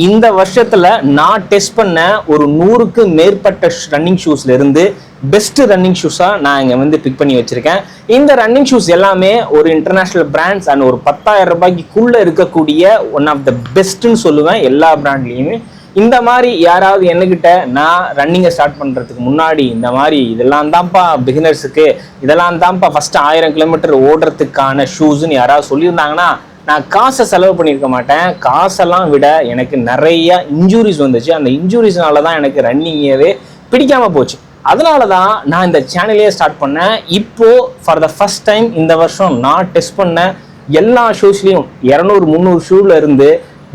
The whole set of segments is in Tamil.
இந்த வருஷத்துல நான் டெஸ்ட் பண்ண ஒரு 100க்கு மேற்பட்ட ரன்னிங் ஷூஸ்ல இருந்து பெஸ்ட் ரன்னிங் ஷூஸா நான் இங்க வந்து பிக் பண்ணி வச்சிருக்கேன். இந்த ரன்னிங் ஷூஸ் எல்லாமே ஒரு இன்டர்நேஷனல் பிராண்ட்ஸ் அண்ட் ஒரு 10,000 ரூபாய்க்குள்ள இருக்கக்கூடிய ஒன் ஆஃப் த பெஸ்ட்னு சொல்லுவேன் எல்லா பிராண்ட்லயுமே. இந்த மாதிரி யாராவது என்கிட்ட நான் ரன்னிங்கை ஸ்டார்ட் பண்றதுக்கு முன்னாடி இந்த மாதிரி இதெல்லாம் தான்ப்பா பிகினர்ஸுக்கு, இதெல்லாம் தான்ப்பா ஃபர்ஸ்ட் 1000 கிலோமீட்டர் ஓடுறதுக்கான ஷூஸ்ன்னு யாராவது சொல்லியிருந்தாங்கன்னா நான் காசை செலவு பண்ணியிருக்க மாட்டேன். காசெல்லாம் விட எனக்கு நிறைய இன்ஜூரிஸ் வந்துச்சு. அந்த இன்ஜூரிஸ்னால தான் எனக்கு ரன்னிங்கவே பிடிக்காம போச்சு. அதனால தான் நான் இந்த சேனலே ஸ்டார்ட் பண்ணேன். இப்போ ஃபார் த ஃபர்ஸ்ட் டைம் இந்த வருஷம் நான் டெஸ்ட் பண்ண எல்லா ஷூஸ்லையும் 200-300 ஷூல இருந்து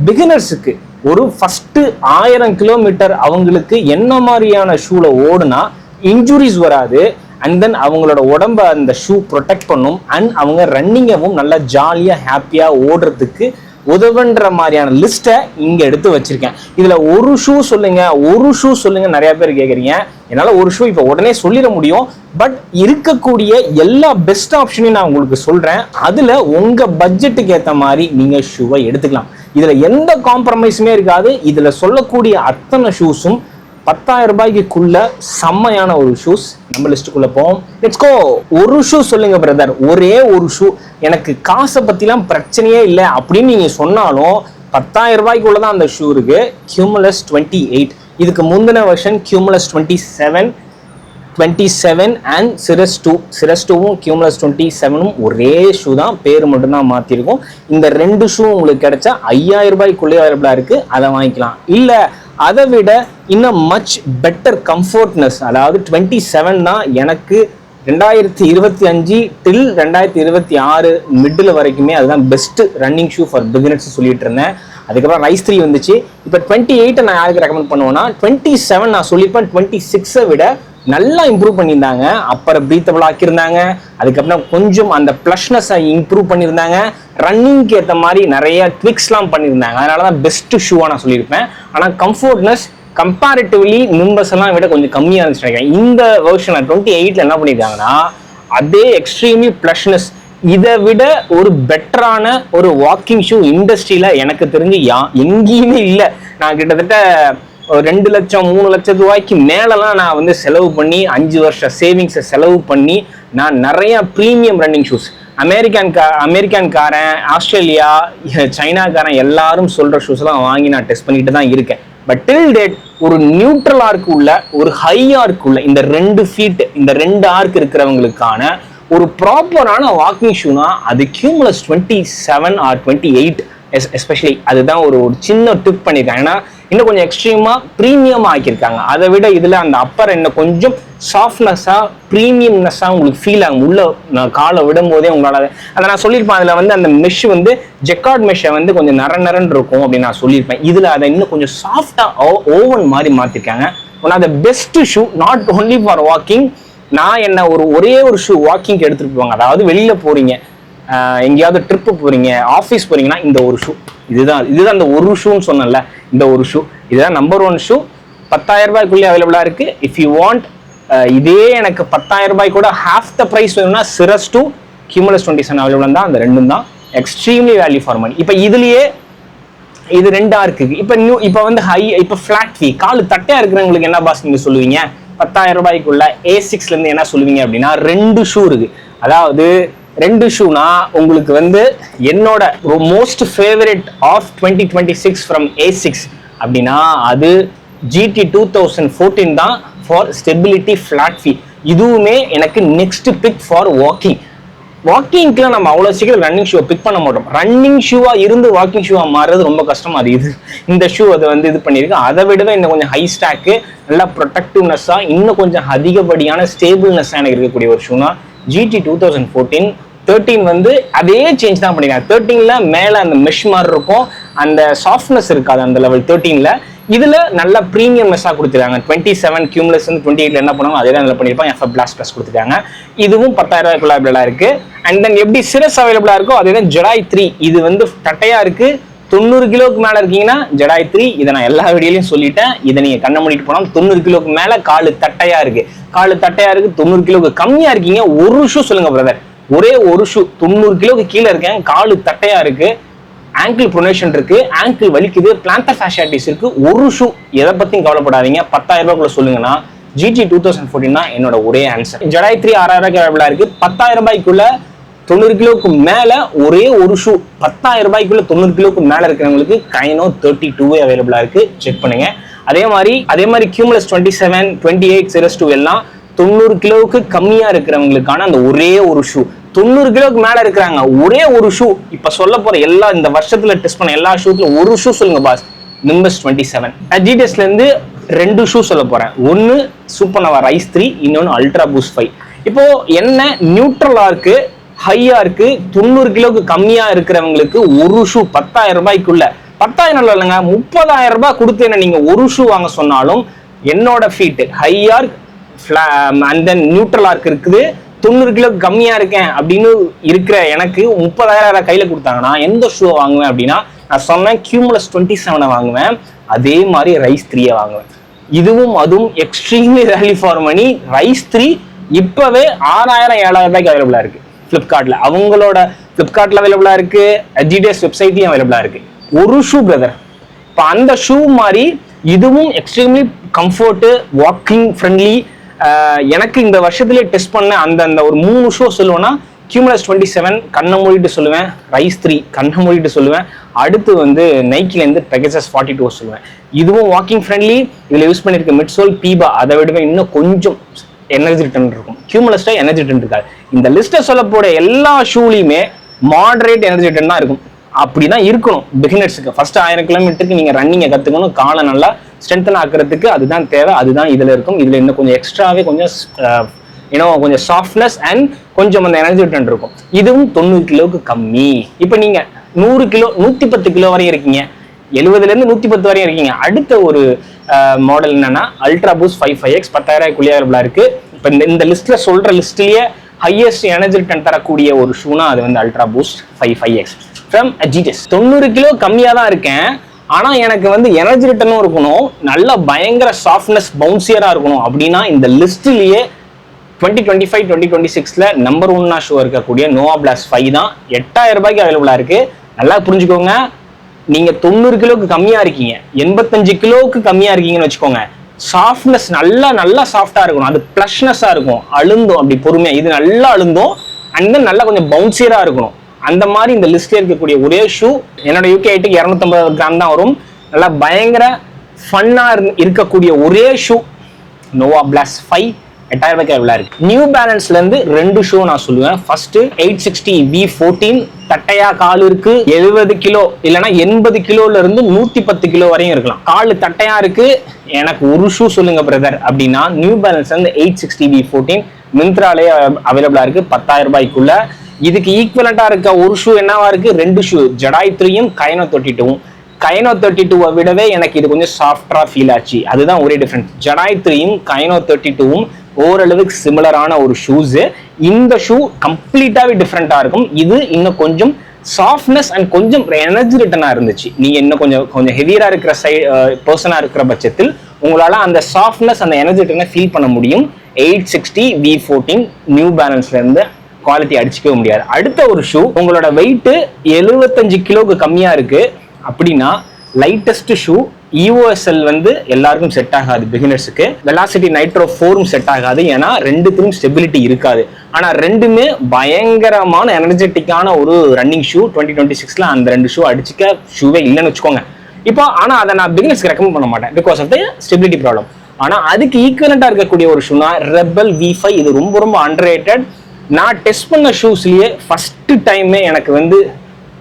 பிகினர்ஸுக்கு ஒரு ஃபர்ஸ்ட் 1000 கிலோமீட்டர் அவங்களுக்கு என்ன மாதிரியான ஷூல ஓடுனா இன்ஜுரிஸ் வராது, அண்ட் தென் அவங்களோட உடம்ப அந்த ஷூ ப்ரொடெக்ட் பண்ணும், அண்ட் அவங்க ரன்னிங்கவும் நல்லா ஜாலியாக ஹாப்பியாக ஓடுறதுக்கு உதவுன்ற மாதிரியான லிஸ்ட்டை இங்கே எடுத்து வச்சிருக்கேன். இதில் ஒரு ஷூ சொல்லுங்க நிறைய பேர் கேட்குறீங்க. என்னால் ஒரு ஷூ இப்போ உடனே சொல்லிட முடியும், பட் இருக்கக்கூடிய எல்லா பெஸ்ட் ஆப்ஷனையும் நான் உங்களுக்கு சொல்கிறேன். அதில் உங்கள் பட்ஜெட்டுக்கு ஏற்ற மாதிரி நீங்கள் ஷூவை எடுத்துக்கலாம். இதில் எந்த காம்ப்ரமைஸுமே இருக்காது. இதில் சொல்லக்கூடிய அத்தனை ஷூஸும் 10,000 ரூபாய்க்குள்ள செம்மையான ஒரு ஷூஸ். நம்ம லிஸ்ட்டுக்குள்ள போவோம். Let's go. ஒரு ஷூ சொல்லுங்க பிரதர், ஒரே ஒரு ஷூ, எனக்கு காசை பத்திலாம் பிரச்சனையே இல்லை அப்படின்னு நீங்க சொன்னாலும் 10,000 ரூபாய்க்குள்ள தான் அந்த ஷூ இருக்கு. Cumulus 28. இதுக்கு முந்தின version Cumulus 27 and Cirrus 2. Cirrus 2வும் Cumulus 27ம் ஒரே ஷூ தான், பேர் மட்டும்தான் மாத்திருக்கும். இந்த ரெண்டு ஷூ உங்களுக்கு கிடைச்சா 5,000 ரூபாய்க்குள்ளே அவைலபிளா இருக்கு, அதை வாங்கிக்கலாம். இல்ல அதை விட இன்னும் மச் பெட்டர் கம்ஃபர்ட்னஸ், அதாவது 27 தான் எனக்கு 2025 till 2026 மிடில் வரைக்குமே அதுதான் best running shoe for beginners சொல்லிட்டு இருந்தேன். அதுக்கப்புறம் ரைஸ் 3 வந்துச்சு. இப்போ 28 நான் யாருக்கு ரெக்கமெண்ட் பண்ணுவேன்னா 27 நான் சொல்லியிருப்பேன். 26 விட நல்லா இம்ப்ரூவ் பண்ணியிருந்தாங்க. அப்புறம் ப்ரீத்தபிள் ஆக்கியிருந்தாங்க. அதுக்கப்புறம் கொஞ்சம் அந்த ப்ளஷ்னஸை இம்ப்ரூவ் பண்ணியிருந்தாங்க. ரன்னிங்க்கு ஏற்ற மாதிரி நிறைய ட்விக்ஸ்லாம் பண்ணியிருந்தாங்க. அதனால தான் பெஸ்ட் ஷூவாக நான் சொல்லியிருப்பேன். ஆனால் கம்ஃபர்ட்னஸ் கம்பேரிட்டிவ்லி நிம்பஸ் எல்லாம் விட கொஞ்சம் கம்மியாக இருந்துச்சு. இந்த வெர்ஷன் 28ல என்ன பண்ணியிருக்காங்கன்னா அதே எக்ஸ்ட்ரீம்லி ப்ளஷ்னஸ், இதை விட ஒரு பெட்டரான ஒரு வாக்கிங் ஷூ இண்டஸ்ட்ரியில எனக்கு தெரிஞ்சு எங்கேயுமே இல்லை. நான் கிட்டத்தட்ட 2 லட்சம் 3 லட்சம் ரூபாய்க்கு மேலெல்லாம் நான் வந்து செலவு பண்ணி 5 வருஷ சேவிங்ஸை செலவு பண்ணி நான் நிறைய ப்ரீமியம் ரன்னிங் ஷூஸ் அமெரிக்கன்காரன், ஆஸ்திரேலியா, சைனாக்காரன் எல்லாரும் சொல்ற ஷூஸ் எல்லாம் வாங்கி நான் டெஸ்ட் பண்ணிட்டு தான் இருக்கேன். பட் டில் டேட் ஒரு நியூட்ரல் ஆர்க் உள்ள ஒரு ஹை ஆர்க் உள்ள இந்த 2 ஃபீட் இந்த 2 ஆர்க் இருக்கிறவங்களுக்கான ஒரு ப்ராப்பரான வாக்கிங் ஷூனா அது Cumulus 27 or 28 எஸ்பெஷலி. அதுதான் ஒரு சின்ன டிப் பண்ணியிருக்காங்க. ஏன்னா இன்னும் கொஞ்சம் எக்ஸ்ட்ரீமா ப்ரீமியமா ஆக்கியிருக்காங்க. அதை விட இதுல அந்த அப்பர் இன்னும் கொஞ்சம் சாஃப்ட்னஸா ப்ரீமியம்னஸா உங்களுக்கு ஃபீல் ஆகும். உள்ள காலை விடும் போதே உங்களால அதை நான் சொல்லியிருப்பேன். அதுல வந்து அந்த மெஷ் வந்து ஜெக்கார்ட் மெஷ்ஷை வந்து கொஞ்சம் நரன்னு இருக்கும் அப்படின்னு நான் சொல்லியிருப்பேன். இதுல அதை இன்னும் கொஞ்சம் சாஃப்டா ஓவன் மாதிரி மாத்திருக்காங்க. One of the best shoe, not only for walking. நான் என்ன ஒரே ஒரு ஷூ வாக்கிங்க்கு எடுத்துட்டு போவாங்க. அதாவது வெளியில போறீங்க, எங்கேயாவது ட்ரிப்பு போறீங்க, ஆஃபீஸ் போறீங்கன்னா இந்த ஒரு ஷூ, இதுதான் அந்த ஒரு ஷூன்னு சொன்னல, இந்த ஒரு ஷூ இதுதான் நம்பர் 1 ஷூ. 10,000 ரூபாய்க்குள்ளே அவைலபிளா இருக்கு. இஃப் யூ வாண்ட் இதே எனக்கு 10,000 ரூபாய் கூட ஹாஃப் த பிரைஸ் வேணும்னா Cirrus 2, Cumulus 27 அவைலபிள் தான். அந்த ரெண்டும் தான் எக்ஸ்ட்ரீம்லி வேல்யூ ஃபார் மணி. இப்போ இதுலயே இது 2 ஆர்க்கு. இப்போ வந்து ஹை, இப்போ ஃபிளாட் ஃபீ, காலு தட்டையா இருக்கிறவங்களுக்கு என்ன பாஸ் நீங்க சொல்லுவீங்க? 10,000 ரூபாய்க்குள்ள A6ல இருந்து என்ன சொல்லுவீங்க அப்படின்னா 2 ஷூ இருக்கு. அதாவது 2 ஷூனா உங்களுக்கு வந்து என்னோட most favourite of 2026 from A6 அப்படின்னா அது GT 2014 தான் ஃபார் ஸ்டெபிலிட்டி ஃபிளாட் ஃபீ. இதுவுமே எனக்கு நெக்ஸ்ட் பிக் ஃபார் வாக்கிங்க்குலாம் நம்ம அவ்வளோ சீக்கிரம் ரன்னிங் ஷூவை பிக் பண்ண மாட்டோம். ரன்னிங் ஷூவா இருந்து வாக்கிங் ஷூவா மாறுறது ரொம்ப கஷ்டம். அது இந்த ஷூ அதை வந்து இது பண்ணியிருக்கு. அதை விடவே இன்னும் கொஞ்சம் ஹை ஸ்டாக்கு, நல்லா ப்ரொடெக்டிவ்னஸா, இன்னும் கொஞ்சம் அதிகப்படியான ஸ்டேபிள்னஸா எனக்கு இருக்கக்கூடிய ஒரு ஷூனா GT 2014. 13 வந்து அதே சேஞ்ச் தான் பண்ணிருக்காங்க. 13ல மேல அந்த மெஷ் மாதிரி இருக்கும், அந்த சாஃப்ட்னஸ் இருக்காது அந்த லெவல் 13ல. இதுல நல்ல ப்ரீமியம் மெஷ்ஷா கொடுத்துருக்காங்க. 27 Cumulus 28ல என்ன பண்ணுவாங்க அதே தான் நல்லா பண்ணிருப்பாங்க. FF Blast Plus கொடுத்துருக்காங்க. இதுவும் 10,000 ரூபாய்க்குள்ள அவைலபிளா இருக்கு. அண்ட் தென் எப்படி Cirrus அவைலபிளா இருக்கோ அதே தான் Jedi 3. இது வந்து தட்டையா இருக்கு. 90 கிலோக்கு மேல இருக்கீங்கன்னா Jedi 3. இதை நான் எல்லா வீடியோலையும் சொல்லிட்டேன். இதை நீங்க கண்ண மூடிட்டு போனா 90 கிலோக்கு மேல காலு தட்டையா இருக்கு. 90 கிலோக்கு கம்மியா இருக்கீங்க, ஒரு ஷூ சொல்லுங்க பிரதர். ஒரே ஒரு ஷூ 90 கிலோக்கு கீழே இருக்கேன், காலு தட்டையா இருக்கு, ஆங்கிள் ப்ரொனேஷன் இருக்கு, ஆங்கிள் வலிக்குது, பிளான்டர் ஃபேஷியாட்டிஸ் இருக்கு, ஒரு ஷூ எதை பத்தியும் கவலைப்படாதீங்க. 10,000 ரூபாய்க்குள்ள சொல்லுங்கன்னா GT 2014 தான் என்னோட ஒரே ஆன்சர். ஜடாய் 3 6,000 அவைலபிளா இருக்கு. 10,000 ரூபாய்க்குள்ள 90 கிலோவுக்கு மேல ஒரே ஒரு ஷூ 10,000 ரூபாய்க்குள்ள 90 கிலோவுக்கு மேல இருக்கிறவங்களுக்கு கைனோ 32 அவைலபிளா இருக்கு, செக் பண்ணுங்க. அதே மாதிரி Cumulus 27 28 Cirrus 2 எல்லாம் 90 கிலோவுக்கு கம்மியா இருக்கிறவங்களுக்கான அந்த ஒரே ஒரு ஷூ. 90 கிலோவுக்கு மேல இருக்கிறாங்க, ஒரே ஒரு ஷூ. இப்ப சொல்ல போற எல்லா இந்த வருஷத்துல டெஸ்ட் பண்ண எல்லா ஷூத்துல ஒரு ஷூ சொல்லுங்க பாஸ். Nimbus 27 Adidas ல இருந்து 2 ஷூ சொல்ல போறேன். ஒன்னு சூப்பர் நோவா ரைஸ் 3, இன்னொன்னு அல்ட்ரா பூஸ்ட் 5. இப்போ என்ன நியூட்ரலா இருக்கு, ஹையா இருக்கு, 90 கிலோவுக்கு கம்மியா இருக்கிறவங்களுக்கு ஒரு ஷூ 10,000 ரூபாய்க்குள்ள, 10,000 இல்லைங்க 30,000 ரூபாய் கொடுத்து என்ன நீங்க ஒரு ஷூ வாங்க சொன்னாலும் என்னோட ஃபீட் ஹையா அண்ட் தென் நியூட்ரல் ஆர்க் இருக்குது, 90 கிலோக்கு கம்மியா இருக்கேன் அப்படின்னு இருக்கிற எனக்கு 30,000 கையில கொடுத்தாங்கன்னா எந்த ஷூ வாங்குவேன் அப்படின்னா நான் சொன்னேன் Cumulus 27 வாங்குவேன். அதே மாதிரி ரைஸ் 3 வாங்குவேன். இதுவும் அதுவும் extremely value for money. Rise 3 இப்பவே 6,000 7,000 ரூபாய்க்கு அவைலபிளா இருக்கு பிளிப்கார்ட்ல. அவங்களோட பிளிப்கார்ட்ல அவைலபிளா இருக்கு, Adidas வெப்சைட்லயும் அவைலபிளா இருக்கு. ஒரு ஷூ பிரதர். இப்போ அந்த ஷூ மாதிரி இதுவும் எக்ஸ்ட்ரீம்லி கம்ஃபர்ட், வாக்கிங் ஃப்ரெண்ட்லி. எனக்கு இந்த வருஷத்துலேயே டெஸ்ட் பண்ண அந்த ஒரு 3 ஷூ சொல்லுவேன்னா Cumulus 27 கண்ணை மூடிட்டு சொல்லுவேன், ரைஸ் 3 கண்ணை மூடிட்டு சொல்லுவேன், அடுத்து வந்து நைக்கிலேருந்து Pegasus 42 சொல்லுவேன். இதுவும் வாக்கிங் ஃப்ரெண்ட்லி. இதில் யூஸ் பண்ணியிருக்க மிட்சோல் பீபா அதை விடவே இன்னும் கொஞ்சம் எனர்ஜி ரிட்டர்ன் இருக்கும். Cumulus எனர்ஜி ரிட்டர்ன் இருக்காது. இந்த லிஸ்ட்டை சொல்ல போற எல்லா ஷூலையுமே மாடரேட் எனர்ஜி ரிட்டர்ன் தான் இருக்கும். அப்படிதான் இருக்கணும் பிகினர்ஸுக்கு. ஃபர்ஸ்ட் 1000 கிலோமீட்டருக்கு நீங்க ரன்னிங்கை கத்துக்கணும், காலை நல்லா ஸ்ட்ரென்தன் ஆக்குறதுக்கு அதுதான் தேவை. அதுதான் இதுல இருக்கும். இதுல இன்னும் கொஞ்சம் எக்ஸ்ட்ராவே கொஞ்சம் கொஞ்சம் சாஃப்ட்னஸ் அண்ட் கொஞ்சம் அந்த எனர்ஜி ரிட்டர்ன் இருக்கும். இதுவும் 90 கிலோவுக்கு கம்மி. இப்போ நீங்க 100 கிலோ 110 கிலோ வரையும் இருக்கீங்க, 70ல இருந்து 110 வரையும் இருக்கீங்க. அடுத்த ஒரு மாடல் என்னன்னா அல்ட்ரா பூஸ்ட் 55X 10,000 அவைலபிளா இருக்கு. இப்போ இந்த லிஸ்ட்ல சொல்ற லிஸ்ட்லயே ஹையஸ்ட் எனர்ஜி ரிட்டர்ன் தரக்கூடிய ஒரு ஷூனா அது வந்து ultra boost 55X from Adidas. 90 kilo கம்மியா தான் இருக்கேன், ஆனா எனக்கு வந்து எனர்ஜி ரிட்டர்னும் இருக்கணும், நல்ல பயங்கர சாஃப்ட்னஸ் பவுன்சியரா இருக்கணும் அப்படின்னா இந்த லிஸ்ட்லயே 2025 2026ல நம்பர் 1 ஷோ இருக்கக்கூடிய நோவா பிளாஸ்ட் 5 தான் 8,000 ரூபாய்க்கு அவைலபிளா இருக்கு. நல்லா புரிஞ்சுக்கோங்க, நீங்க 90 கிலோவுக்கு கம்மியா இருக்கீங்க, 85 கிலோவுக்கு கம்மியா இருக்கீங்கன்னு வச்சுக்கோங்க, சாஃப்ட்னஸ் நல்லா சாஃப்டா இருக்கணும், அது பிளஷ்னஸா இருக்கும், அழுந்தும் அப்படி பொறுமையா, இது நல்லா அழுந்தும் அண்ட் தென் நல்லா கொஞ்சம் பவுன்சியரா இருக்கணும். அந்த மாதிரி இந்த லிஸ்ட்ல இருக்கக்கூடிய ஒரே ஷூ என்னோட UK ஐட்டுக்கு 250 கிராம் தான் வரும். நல்லா பயங்கர ஃபன்னா இருக்கக்கூடிய ஒரே ஷூ நோவா பிளாஸ்ட் 5 8,000 ரூபாய்க்கு அவைலபிளா இருக்கு. நியூ பேலன்ஸ்ல இருந்து 2 ஷூ நான் சொல்லுவேன். ஃபர்ஸ்ட் 860 V14 தட்டையா கால் இருக்கு, 70 கிலோ இல்லைன்னா 80 கிலோல இருந்து 110 கிலோ வரையும் இருக்கலாம். கால் தட்டையா இருக்கு, எனக்கு ஒரு ஷூ சொல்லுங்க பிரதர் அப்படின்னா நியூ பேலன்ஸ்ல இருந்து 860 V14 மிந்த்ராலே அவைலபிளா இருக்கு 10,000 ரூபாய்க்குள்ள. இதுக்கு ஈக்குவலண்டா இருக்க ஒரு ஷூ என்னவா இருக்கு, 2 ஷூ ஜடாய் 3யும் கைனோ 32. கைனோ 32 விடவே எனக்கு இது கொஞ்சம் சாஃப்டா ஃபீல் ஆச்சு, அதுதான் ஒரே டிஃபரன்ஸ். ஜடாய் 3யும் கைனோ 32வும் ஓரளவுக்கு சிமிலரான ஒரு ஷூஸ். இந்த ஷூ கம்ப்ளீட்டாவே டிஃப்ரெண்டா இருக்கும். இது இன்னும் கொஞ்சம் சாஃப்ட்னஸ் அண்ட் கொஞ்சம் எனர்ஜி ரிட்டனா இருந்துச்சு. நீங்க இன்னும் கொஞ்சம் ஹெவியரா இருக்கிற பர்சனா இருக்கிற பட்சத்தில் உங்களால அந்த சாஃப்ட்னஸ் அந்த எனர்ஜி ரிட்டனை ஃபீல் பண்ண முடியும். 860 V14 நியூ பேலன்ஸ்ல இருந்து குவாலிட்டி அடிச்சுக்கவே முடியாது. அடுத்த ஒரு ஷூ உங்களோட வெயிட் 75 கிலோக்கு கம்மியா இருக்கு அப்படின்னா லைட்டஸ்ட் ஷூ EOSL வந்து எல்லாருக்கும் செட் ஆகாது. பிகினர்ஸுக்கு வெலாசிட்டி நைட்ரோ 4 செட் ஆகாது, ஏன்னா ரெண்டுத்திலும் ஸ்டெபிலிட்டி இருக்காது. ஆனா ரெண்டுமே பயங்கரமான எனர்ஜெட்டிக்கான ஒரு ரன்னிங் ஷூ. 2026ல அந்த 2 ஷூ அடிச்சுக்க ஷூவே இல்லைன்னு வச்சுக்கோங்க. இப்போ ஆனா அதை நான் பிகினர்ஸ்க்கு ரெக்கமெண்ட் பண்ண மாட்டேன் because of the stability problem. ஆனா அதுக்கு ஈக்குவலண்டா இருக்கக்கூடிய ஒரு ஷூனா Rebel V5. இது ரொம்ப அண்டர்ரேட்டட். நான் டெஸ்ட் பண்ண ஷூஸ்லயே ஃபர்ஸ்ட் டைமே எனக்கு வந்து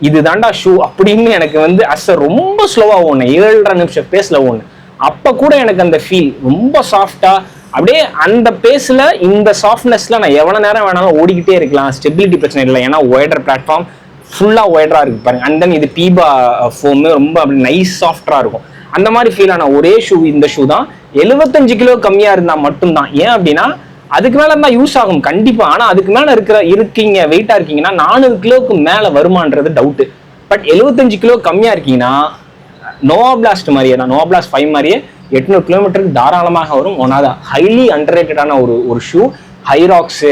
இது தாண்டா ஷூ அப்படின்னு எனக்கு வந்து ரொம்ப ஸ்லோவா ஓடுனேன், 7.5 நிமிஷம் பேஸ்ல ஓடுனேன். அப்ப கூட எனக்கு அந்த ஃபீல் ரொம்ப சாஃப்டா அப்படியே அந்த பேஸ்ல இந்த சாஃப்ட்னஸ்ல நான் எவ்வளவு நேரம் வேணாலும் ஓடிக்கிட்டே இருக்கலாம், ஸ்டெபிலிட்டி பிரச்சனை இல்லை, ஏன்னா ஒய்டர் பிளாட்ஃபார்ம் ஃபுல்லா ஒய்டரா இருக்கு பாருங்க. அண்ட் தென் இது பீபா ஃபோம் ரொம்ப அப்படி நைஸ் சாஃப்டா இருக்கும். அந்த மாதிரி ஃபீல் ஆன ஒரே ஷூ இந்த ஷூ தான். 75 கிலோ கம்மியா இருந்தா மட்டும்தான். ஏன் அப்படின்னா அதுக்கு மேல இருந்தா யூஸ் ஆகும் கண்டிப்பா, ஆனா அதுக்கு மேல இருக்கீங்க வெயிட்டா இருக்கீங்கன்னா 400 கிலோவுக்கு மேல வருமானது டவுட். பட் 75 கிலோ கம்மியா இருக்கீங்கன்னா நோவா பிளாஸ்ட் மாதிரியே தான், நோவா பிளாஸ்ட் 5 மாதிரியே 800 கிலோமீட்டருக்கு தாராளமாக வரும். ஒன்னாதான் ஹைலி அண்டர்ரேட்டடான ஒரு ஷூ. ஹைராக்ஸ்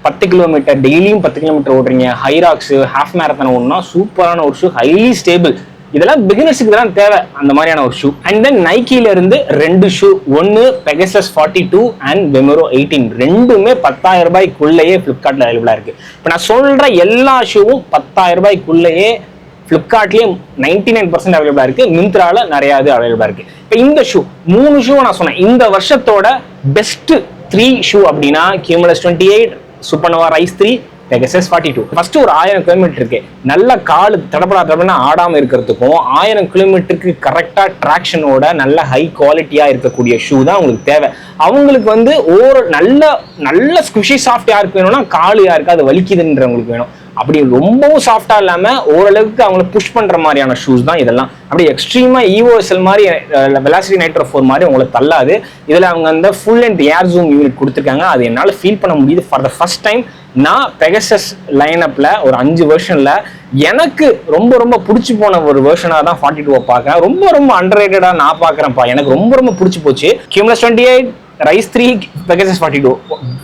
10 கிலோமீட்டர் டெய்லியும் 10 கிலோமீட்டர் ஓடுறீங்க, ஹைராக்ஸ் ஹாஃப் மேரத்தான் ஓடணும்னா சூப்பரான ஒரு ஷூ, ஹைலி ஸ்டேபிள். இதெல்லாம் பிகினர்ஸுக்கு தான் தேவை அந்த மாதிரியான ஒரு ஷூ. அண்ட் தென் நைக்கில இருந்து 2 ஷூ, ஒன்னு பெகசஸ் 42 அண்ட் வெமரோ 18, ரெண்டுமே 10,000 ரூபாய்க்குள்ளேயே பிளிப்கார்ட்ல அவைலபிளா இருக்கு. இப்போ நான் சொல்ற எல்லா ஷூவும் 10,000 ரூபாய்க்குள்ளேயே பிளிப்கார்ட்லயே 99% அவைலபிளா இருக்கு. மிந்த்ரால நிறைய இது அவைலபிளா இருக்கு. இப்போ இந்த ஷூ 3 ஷூ நான் சொன்னேன் இந்த வருஷத்தோட பெஸ்ட் 3 ஷூ அப்படின்னா Cumulus 28, Supernova Rise 3, Pegasus 42. First ஒரு 1000 கிலோமீட்டர் இருக்கு, நல்ல காலு தடப்படா ஆடாம இருக்கிறதுக்கும் 1000 கிலோமீட்டருக்கு கரெக்டா டிராக்ஷனோட நல்ல ஹை குவாலிட்டியா இருக்கக்கூடிய ஷூ தான் உங்களுக்கு தேவை. அவங்களுக்கு வந்து ஒரு நல்ல ஸ்குஷி சாஃப்ட் யாருக்கு வேணும்னா காலு யாருக்கு அது வலிக்குதுன்றவங்களுக்கு வேணும். அப்படி ரொம்பவும் சாஃப்டா இல்லாம ஓரளவுக்கு அவங்களை புஷ் பண்ற மாதிரியான ஷூஸ் தான் இதெல்லாம். அப்படி எக்ஸ்ட்ரீமா EOSL மாதிரி வெலாசிட்டி நைட்ரோ 4 மாதிரி உங்களை தள்ளாது. இதுல அவங்க அந்த full and air zoom unit கொடுத்துருக்காங்க, அது என்னால ஃபீல் பண்ண முடியுது. ஃபார் த ஃபர்ஸ்ட் டைம் நான் பெகசஸ் லைனப்ல ஒரு 5 வெர்ஷன்ல எனக்கு ரொம்ப பிடிச்சி போன ஒரு வெர்ஷனா தான் 42 பார்க்கறேன். ரொம்ப அண்டர்ரேட்டடா நான் பார்க்கறேன்ப்பா. எனக்கு ரொம்ப பிடிச்சி போச்சு. Cumulus 28, Rise 3, Pegasus 42,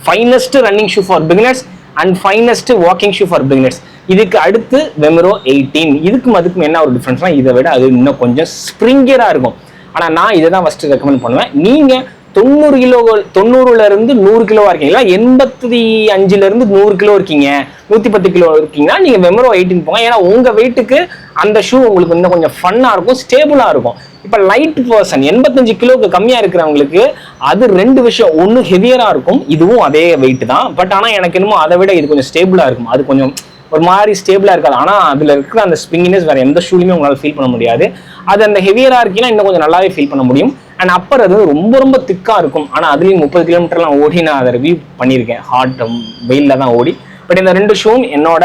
finest running shoe for beginners and finest walking shoe for beginners. இதுக்கு அடுத்து வெமரோ 18. அதுக்கும் என்ன ஒரு டிஃபரன்ஸ்னா இதை விட அது இன்னும் கொஞ்சம் ஸ்ப்ரிங்கியரா இருக்கும். ஆனா நான் இதை தான் ஃபர்ஸ்ட் ரெக்கமெண்ட் பண்ணுவேன். நீங்க 90ல இருந்து 100 கிலோவா இருக்கீங்களா, 85ல இருந்து 100 கிலோ இருக்கீங்க, 110 கிலோ இருக்கீங்கன்னா நீங்க வெமரோ 18 போங்க. ஏன்னா உங்க வெயிட்டுக்கு அந்த ஷூ உங்களுக்கு இன்னும் கொஞ்சம் ஃபன்னா இருக்கும், ஸ்டேபிளா இருக்கும். இப்ப லைட் பர்சன் 85 கிலோக்கு கம்மியா இருக்கிறவங்களுக்கு அது 2 விஷயம், ஒன்னு ஹெவியரா இருக்கும், இதுவும் அதே வெயிட் தான், பட் ஆனா எனக்கு என்னமோ அதை விட இது கொஞ்சம் ஸ்டேபிளா இருக்கும். அது கொஞ்சம் ஒரு மாதிரி ஸ்டேபிளா இருக்காது. ஆனா அதுல இருக்கிற அந்த ஸ்ப்ரிங்கினஸ் வேற எந்த ஷூலையுமே உங்களால ஃபீல் பண்ண முடியாது. அது அந்த ஹெவியரா இருக்கீங்கன்னா இன்னும் கொஞ்சம் நல்லாவே ஃபீல் பண்ண முடியும். அண்ட் அப்பர் அது ரொம்ப திக்கா இருக்கும். ஆனா அதுலயும் 30 கிலோமீட்டர்லாம் ஓடி நான் அதை ரிவ்யூ பண்ணியிருக்கேன், ஹாட் வெயில்ல தான் ஓடி. பட் இந்த 2 ஷூவும் என்னோட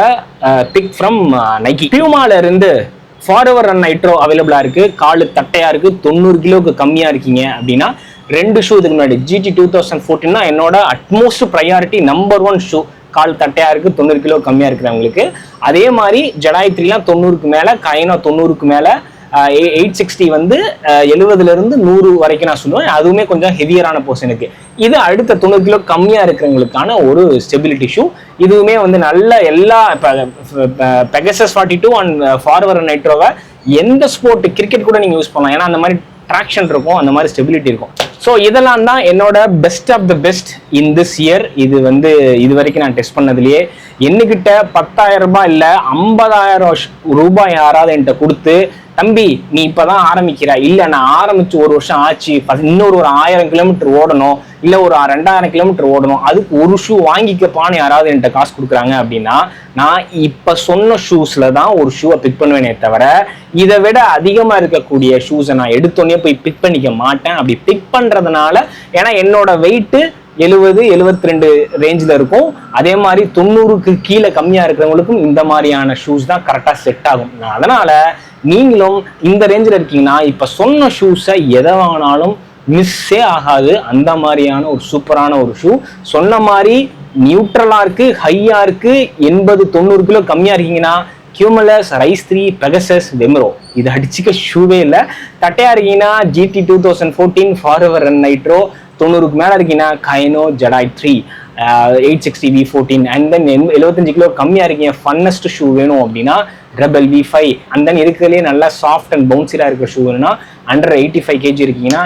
பிக் ஃப்ரம் நைக்கி. பியூமால இருந்து ஃபார்எவர் ரன் நைட்ரோ அவைலபிளா இருக்கு, காலு தட்டையா இருக்கு, 90 கிலோக்கு கம்மியா இருக்கீங்க அப்படின்னா 2 ஷூ இதுக்கு முன்னாடி GT 2014 என்னோட அட்மோஸ்ட் ப்ரையாரிட்டி நம்பர் 1 ஷூ. கால் தட்டையா இருக்கு, 90 கிலோ கம்மியா இருக்கிறவங்களுக்கு. அதே மாதிரி ஜடாய் 3 90க்கு மேல, கைனோ 90க்கு மேல, 860 வந்து 70ல இருந்து 100 வரைக்கும் நான் சொல்லுவேன். அதுவுமே கொஞ்சம் ஹெவியரான போர்ஷனுக்கு. இது அடுத்த 90 கிலோ கம்மியா இருக்கிறவங்களுக்கான ஒரு ஸ்டெபிலிட்டி ஷூ. இதுவுமே வந்து நல்ல எல்லா பெகசஸ் 42 அண்ட் ஃபார்எவர் நைட்ரோவை எந்த ஸ்போர்ட் கிரிக்கெட் கூட நீங்க யூஸ் பண்ணலாம். ஏன்னா அந்த மாதிரி ட்ராக்ஷன் இருக்கும், அந்த மாதிரி ஸ்டெபிலிட்டி இருக்கும். ஸோ இதெல்லாம் தான் என்னோட best of the best in this year. இது வந்து இது வரைக்கும் நான் டெஸ்ட் பண்ணதுலேயே என்கிட்ட 10,000 ரூபாய் இல்லை 50,000 ரூபாய் யாராவது என்கிட்ட கொடுத்து, தம்பி நீ இப்பதான் ஆரம்பிக்கிற, இல்ல நான் ஆரம்பிச்சு 1 வருஷம் ஆச்சு, இன்னொரு ஒரு 1000 கிலோமீட்டர் ஓடணும், இல்ல ஒரு 2000 கிலோமீட்டர் ஓடணும், அதுக்கு ஒரு ஷூ வாங்கிக்கப்பான்னு யாராவது என்கிட்ட காசு கொடுக்குறாங்க அப்படின்னா நான் இப்ப சொன்ன ஷூஸ்ல தான் ஒரு ஷூவை பிக் பண்ணுவேனே தவிர இதை விட அதிகமா இருக்கக்கூடிய ஷூஸை நான் எடுத்தோடனே போய் பிக் பண்ணிக்க மாட்டேன். அப்படி பிக் பண்றதுனால ஏன்னா என்னோட வெயிட் 70-72 ரேஞ்சில் இருக்கும். அதே மாதிரி 90க்கு கீழே கம்மியா இருக்கிறவங்களுக்கும் இந்த மாதிரியான ஷூஸ் தான் கரெக்டா செட் ஆகும். அதனால நீங்களும் இந்த ரேஞ்சில் இருக்கீங்கன்னா இப்ப சொன்ன ஷூஸை எதை வாங்கினாலும் மிஸ்ஸே ஆகாது. அந்த மாதிரியான ஒரு சூப்பரான ஒரு ஷூ. சொன்ன மாதிரி நியூட்ரலா இருக்கு, ஹையா இருக்கு, 80-90 கிலோ கம்மியா இருக்கீங்கன்னா Cumulus, Rise 3, Pegasus, வெமரோ இது அடிச்சுக்க ஷூவே இல்லை. தட்டையா இருக்கீங்கன்னா GT 2014, ஃபார்எவர் ரன் நைட்ரோ, 90க்கு மேல இருக்கீங்கன்னா கைனோ, ஜடாய் 3, 860 V14, அண்ட் தென் 75 கிலோ கம்மியா இருக்கீங்க ஃபன்னஸ்ட் ஷூ வேணும் அப்படின்னா ரெபல் V5, அண்ட் தென் இருக்கிறதுலே நல்லா சாஃப்ட் அண்ட் பவுன்சிலா இருக்கிற ஷூ வேணும்னா அண்டர் 85 kg இருக்கீங்கன்னா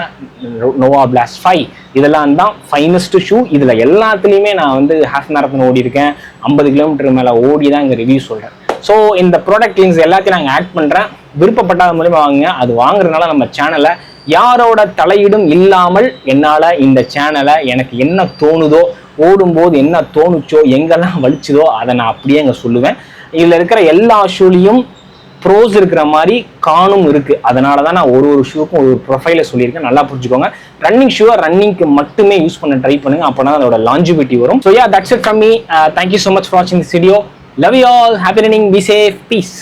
நோவா பிளாஸ்ட் 5. இதெல்லாம் தான் ஃபைனஸ்ட் ஷூ. இதுல எல்லாத்துலயுமே நான் வந்து ஹாஃப் மேரத்தான் ஓடி இருக்கேன், 50 கிலோமீட்டர் மேல ஓடி தான் இங்க ரிவ்யூ சொல்றேன். ஸோ இந்த ப்ராடக்ட் லிங்க்ஸ் எல்லாத்தையும் நாங்கள் ஆட் பண்ணுறேன், விருப்பப்பட்டாத மூலியமா வாங்குங்க. அது வாங்குறதுனால நம்ம சேனலை யாரோட தலையீடும் இல்லாமல் என்னால் இந்த சேனலை எனக்கு என்ன தோணுதோ, ஓடும்போது என்ன தோணுச்சோ, எங்கெல்லாம் வலிச்சுதோ அதை நான் அப்படியே அங்கே சொல்லுவேன். இதில் இருக்கிற எல்லா ஷூலையும் ப்ரோஸ் இருக்கிற மாதிரி காணும் இருக்கு. அதனால தான் நான் ஒரு ஷூக்கும் ஒரு ப்ரொஃபைலை சொல்லியிருக்கேன், நல்லா புரிஞ்சுக்கோங்க. ரன்னிங் ஷூவை ரன்னிங்க்கு மட்டுமே யூஸ் பண்ண ட்ரை பண்ணுங்க, அப்போனா அதோட லாஞ்சிவிட்டி வரும். So ya, that's it from me. Thank you so much for வாட்சிங் this video. Love you all. Happy running. Be safe. Peace.